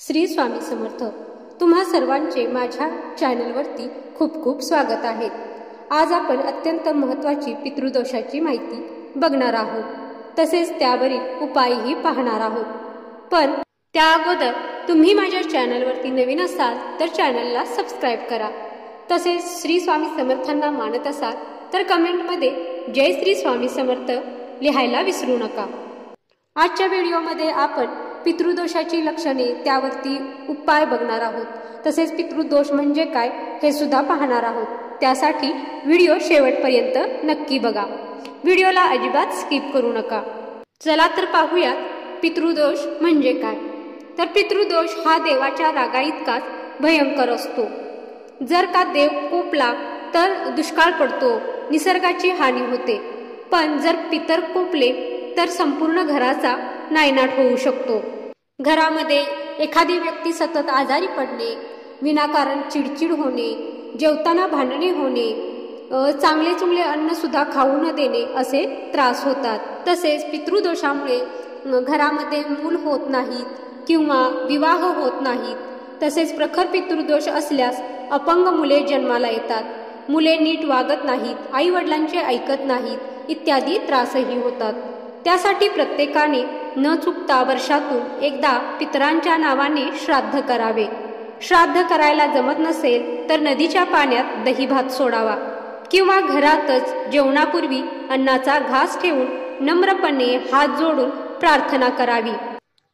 श्री स्वामी समर्थ। तुम्हा सर्वांचे माझ्या चॅनलवरती खूप खूप स्वागत आहे। आज आपण अत्यंत महत्त्वाची पितृदोषाची माहिती बघणार आहोत, तसेच त्यावरील उपायही पाहणार आहोत। पण त्या अगोदर तुम्ही माझ्या चॅनलवरती नवीन असाल तर चॅनलला सबस्क्राइब करा। तसेच श्री स्वामी समर्थांना मानत असाल तर कमेंटमध्ये जय श्री स्वामी समर्थ लिहायला विसरू नका। आजच्या व्हिडिओमध्ये आपण पितृदोषाची लक्षणे त्यावरती उपाय बघणार आहोत, तसेच पितृदोष म्हणजे काय हे सुद्धा पाहणार आहोत। त्यासाठी व्हिडिओ शेवटपर्यंत नक्की बघा, व्हिडिओला अजिबात स्किप करू नका। चला तर पाहूया पितृदोष म्हणजे काय। तर पितृदोष हा देवाच्या रागाइतकाच भयंकर असतो। जर का देव कोपला तर दुष्काळ पडतो, निसर्गाची हानी होते। पण जर पितर कोपले तर संपूर्ण घराचा नायनाट होऊ शकतो। घरामध्ये एखादी व्यक्ती सतत आजारी पडणे, विनाकारण चिडचिड होणे, जेवताना भांडणे होणे, चांगले चुंगले अन्न सुद्धा खाऊ न देणे असे त्रास होतात। तसेच पितृदोषामुळे घरामध्ये मूल होत नाहीत किंवा विवाह होत नाहीत। तसेच प्रखर पितृदोष असल्यास अपंग मुले जन्माला येतात, मुले नीट वागत नाहीत, आई वडिलांचे ऐकत नाहीत इत्यादी त्रासही होतात। त्यासाठी प्रत्येकाने न चुकता वर्षातून एकदा पितरांच्या नावाने श्राद्ध करावे। श्राद्ध करायला जमत नसेल तर नदीच्या पाण्यात दही भात सोडावा किंवा घरातच जेवणापूर्वी अन्नाचा घास ठेवून नम्रपणे हात जोडून प्रार्थना करावी।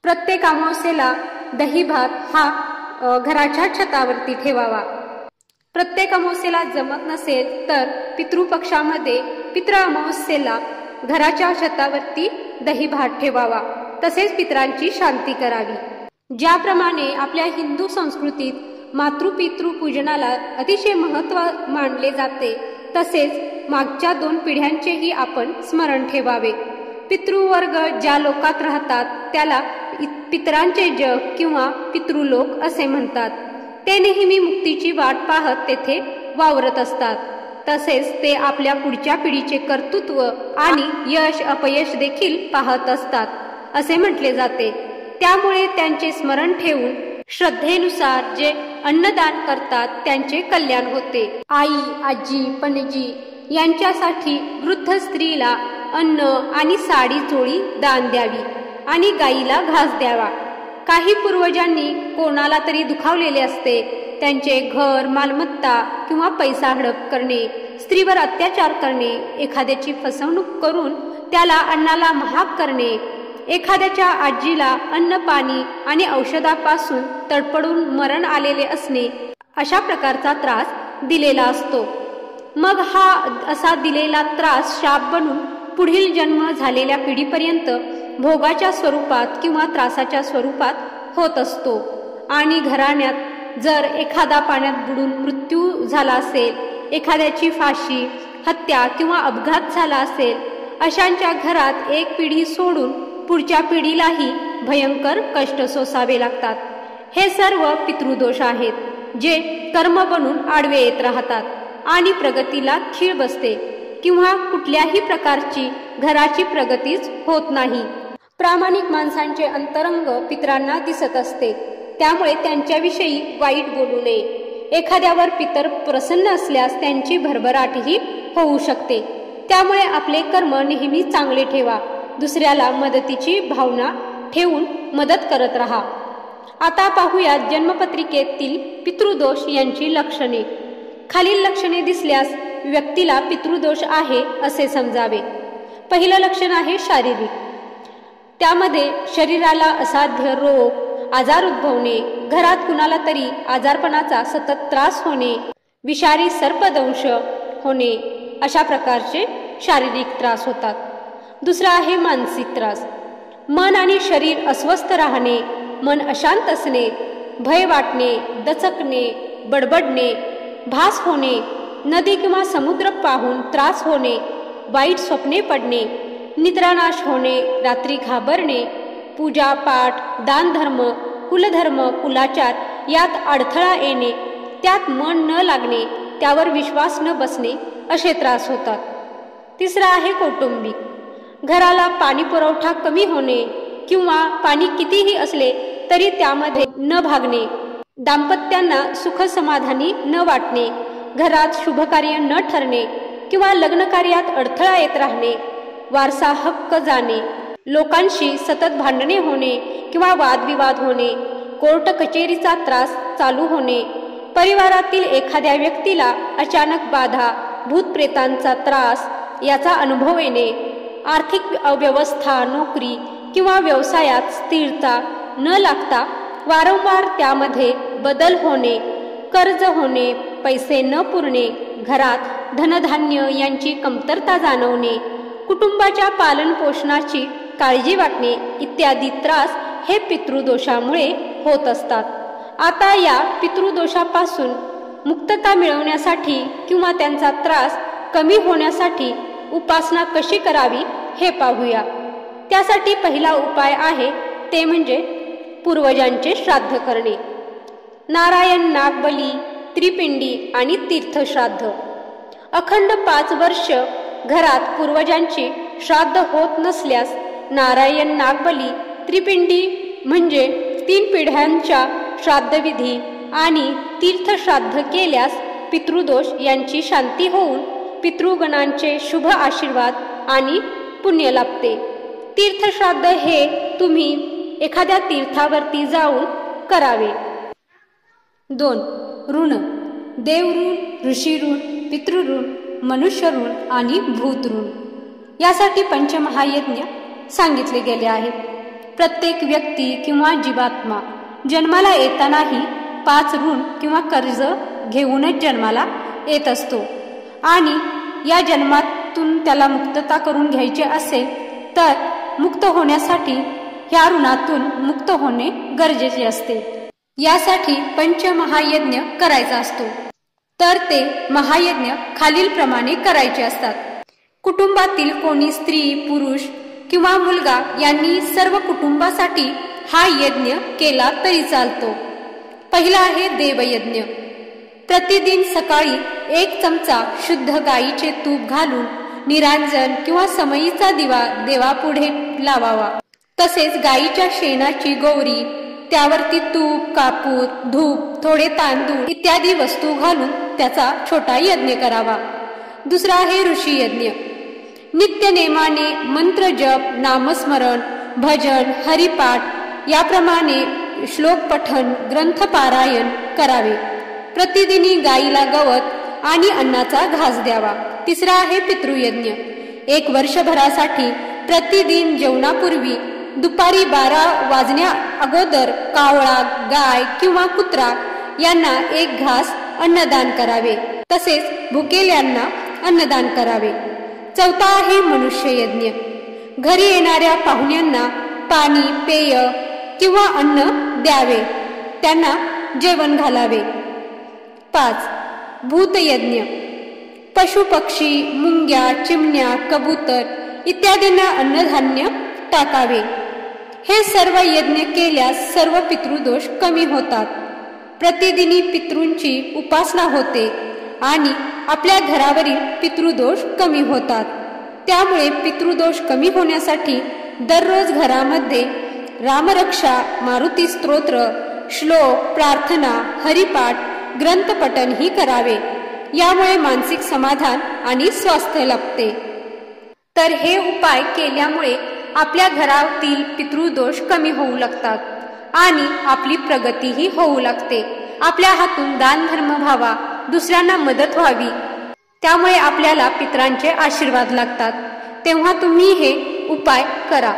प्रत्येक अमावस्येला दही भात हा घराच्या छतावरती ठेवावा। प्रत्येक अमावस्येला जमत नसेल तर पितृपक्षामध्ये पितृ अमावस्येला घराच्या छतावरती दही भात ठेवावा। तसेच पितरांची शांती करावी। ज्याप्रमाणे आपल्या हिंदू संस्कृतीत मातृपितृ पूजनाला अतिशय महत्त्व मानले जाते, तसेच मागच्या 2 पिढ्यांचेही आपण स्मरण ठेवावे। पितृवर्ग ज्या लोकात राहतात त्याला पितरांचे जग किंवा पितृलोक असे म्हणतात। ते नेहमी मुक्तीची वाट पाहत तेथे वावरत असतात। तसेच ते आपल्या पुढच्या पिढीचे कर्तृत्व आणि यश अपयश देखील पाहत असतात असे म्हटले जाते। त्यामुळे त्यांचे स्मरण ठेवून श्रद्धेनुसार जे अन्नदान करतात त्यांचे कल्याण होते। आई, आजी, पणजी यांच्यासाठी वृद्ध स्त्रीला अन्न आणि साडी चोळी दान द्यावी आणि गाईला घास द्यावा। काही पूर्वजांनी कोणाला तरी दुखावलेले असते, त्यांचे घर, मालमत्ता किंवा पैसा हडप करणे, स्त्रीवर अत्याचार करणे, एखाद्याची फसवणूक करून त्याला अन्नाला महाग करणे, एखाद्याच्या आजीला अन्न, पाणी आणि औषधापासून तडपडून मरण आलेले असणे, अशा प्रकारचा त्रास दिलेला असतो। मग हा असा दिलेला त्रास शाप बनून पुढील जन्म झालेल्या पिढीपर्यंत भोगाच्या स्वरूपात किंवा त्रासाच्या स्वरूपात होत असतो। आणि घराण्यात जर एखादा पाण्यात बुडून मृत्यू झाला असेल, एखाद्याची फाशी, हत्या किंवा अपघात झाला असेल, अशांच्या घरात एक पिढी सोडून पुढच्या पिढीलाही भयंकर कष्ट सोसावे लागतात। हे सर्व पितृदोष आहेत जे कर्म बनून आडवे येत राहतात आणि प्रगतीला खीळ बसते किंवा कुठल्याही प्रकारची घराची प्रगतीच होत नाही। प्रामाणिक माणसांचे अंतरंग पितरांना दिसत असते, त्यामुळे त्यांच्याविषयी वाईट बोलू नये। एखाद्यावर पितर प्रसन्न असल्यास त्यांची भरभराटही होऊ शकते। त्यामुळे आपले कर्म नेहमी चांगले ठेवा, दुसऱ्याला मदतीची भावना ठेवून मदत करत राहा। आता पाहूया जन्मपत्रिकेतील पितृदोष यांची लक्षणे। खालील लक्षणे दिसल्यास व्यक्तीला पितृदोष आहे असे समजावे। पहिलं लक्षण आहे शारीरिक। त्यामध्ये शरीराला असाध्य रोग, आजार उद्भवणे, घरात कुणाला तरी आजारपणाचा सतत त्रास होणे, विषारी सर्पदंश होणे, अशा प्रकारचे शारीरिक त्रास होतात। दुसरा आहे मानसिक त्रास। मन आणि शरीर अस्वस्थ राहणे, मन अशांत असणे, भय वाटणे, दचकणे, बडबडणे, भास होणे, नदी किंवा समुद्र पाहून त्रास होणे, वाईट स्वप्ने पडणे, निद्रानाश होणे, रात्री घाबरणे, पूजा पाठ, दानधर्म, कुलधर्म, कुलाचार यात अडथळा येणे, त्यात मन न लागणे, त्यावर विश्वास न बसणे असे त्रास होतात। तिसरा आहे कौटुंबिक। घराला पाणी पुरवठा कमी होणे किंवा पाणी कितीही असले तरी त्यामध्ये न भागणे, दाम्पत्यांना सुख समाधानी न वाटणे, घरात शुभकार्य न ठरणे किंवा लग्न कार्यात अडथळा येत राहणे, वारसा हक्क जाणे, लोकांशी सतत भांडणे होणे किंवा वादविवाद होणे, कोर्ट कचेरीचा त्रास चालू होणे, परिवारातील एखाद्या व्यक्तीला अचानक बाधा, भूतप्रेतांचा त्रास याचा अनुभव येणे, आर्थिक अव्यवस्था, नोकरी किंवा व्यवसायात स्थिरता न लागता वारंवार त्यामध्ये बदल होणे, कर्ज होणे, पैसे न पुरणे, घरात धनधान्य यांची कमतरता जाणवणे, कुटुंबाच्या पालनपोषणाची काळजी वाटणे इत्यादी त्रास हे पितृदोषामुळे होत असतात. आता या पितृदोषापासून मुक्तता मिळवण्यासाठी किंवा त्यांचा त्रास कमी होण्यासाठी उपासना कशी करावी हे पाहूया. त्यासाठी पहिला उपाय आहे ते म्हणजे पूर्वजांचे श्राद्ध करणे. नारायण, नागबली, त्रिपिंडी आणि तीर्थश्राद्ध. अखंड 5 वर्ष घरात पूर्वजांची श्राद्ध होत नसल्यास नारायण, नागबली, त्रिपिंडी म्हणजे 3 पिढ्यांच्या श्राद्धविधी आणि तीर्थश्राद्ध केल्यास पितृदोष यांची शांती होऊन पितृगणांचे शुभ आशीर्वाद आणि पुण्य लाभते. तीर्थश्राद्ध हे तुम्ही एखाद्या तीर्थावरती जाऊन करावे. 2. ऋण. देवऋण, ऋषीऋण, पितृऋण, मनुष्यऋण आणि भूतऋण. यासाठी पंचमहायज्ञ सांगितले गेले आहेत. प्रत्येक व्यक्ती किंवा जीवात्मा जन्माला येतानाही 5 ऋण किंवा कर्ज घेऊनच जन्माला येत असतो आणि या जन्मातून त्याला मुक्तता करून घ्यायची असेल तर मुक्त होण्यासाठी ह्या ऋणातून मुक्त होणे गरजेचे असते. यासाठी पंचमहायज्ञ करायचा असतो. तर ते महायज्ञ खालीलप्रमाणे करायचे असतात. कुटुंबातील कोणी स्त्री, पुरुष किंवा मुलगा यांनी सर्व कुटुंबासाठी हा यज्ञ केला तरी चालतो. पहिला आहे देवयज्ञ. प्रतिदिन सकाळी 1 चमचा शुद्ध गाईचे तूप घालून निरांजन किंवा समईचा दिवा देवापुढे लावावा. तसेच गाईच्या शेणाची गौरी, त्यावरती तूप, कापूर, धूप, थोडे तांदूळ इत्यादी वस्तू घालून त्याचा छोटा यज्ञ करावा. दुसरा आहे ऋषी यज्ञ. नित्य नेमाने मंत्र जप, नामस्मरण, भजन, हरिपाठ याप्रमाणे श्लोक पठण, ग्रंथ पारायण करावे. प्रतिदिनी गाईला गवत आणि अन्नाचा घास द्यावा. तिसरा आहे पितृयज्ञ. 1 वर्षभरासाठी प्रतिदिन जेवणापूर्वी दुपारी 12 वाजण्या अगोदर कावळा, गाय किंवा कुत्रा यांना 1 घास अन्नदान करावे. तसेच भुकेल्यांना अन्नदान करावे. चौथा आहे मनुष्य यज्ञ. घरी येणाऱ्या पाहुण्यांना पाणी, पेय किंवा अन्न द्यावे, त्यांना जेवण घालावे. 5. भूतयज्ञ. पशु, पक्षी, मुंग्या, चिमण्या, कबूतर इत्यादींना अन्नधान्य टाकावे. हे सर्व यज्ञ केल्यास सर्व पितृदोष कमी होतात. प्रतिदिनी पितृंची उपासना होते आणि आपल्या घरावरील पितृदोष कमी होतात. त्यामुळे पितृदोष कमी होण्यासाठी दररोज घरामध्ये रामरक्षा, मारुती स्तोत्र, श्लोक, प्रार्थना, हरिपाठ, ग्रंथपठण ही करावे. यामुळे मानसिक समाधान आणि स्वास्थ्य लाभते. तर हे उपाय केल्यामुळे आपल्या घरातील पितृदोष कमी होऊ लागतात आणि आपली प्रगतीही होऊ लागते. आपल्या हातून दान धर्म व्हावा, दुसऱ्यांना मदत व्हावी, त्यामुळे आपल्याला पितरांचे आशीर्वाद लागतात. तेव्हा तुम्ही हे उपाय करा.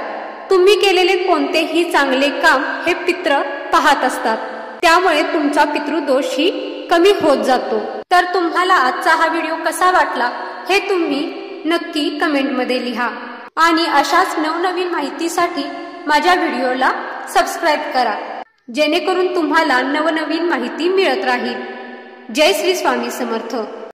तुम्ही केलेले कोणतेही चांगले काम हे पित्र पाहत असतात, त्यामुळे तुमचा पितृदोषही कमी होत जातो. तर तुम्हाला आजचा हा व्हिडिओ कसा वाटला हे तुम्ही नक्की कमेंटमध्ये लिहा आणि अशाच नवनवीन माहितीसाठी माझ्या व्हिडिओला सबस्क्राईब करा, जेणेकरून तुम्हाला नवनवीन माहिती मिळत राहील. जय श्री स्वामी समर्थ.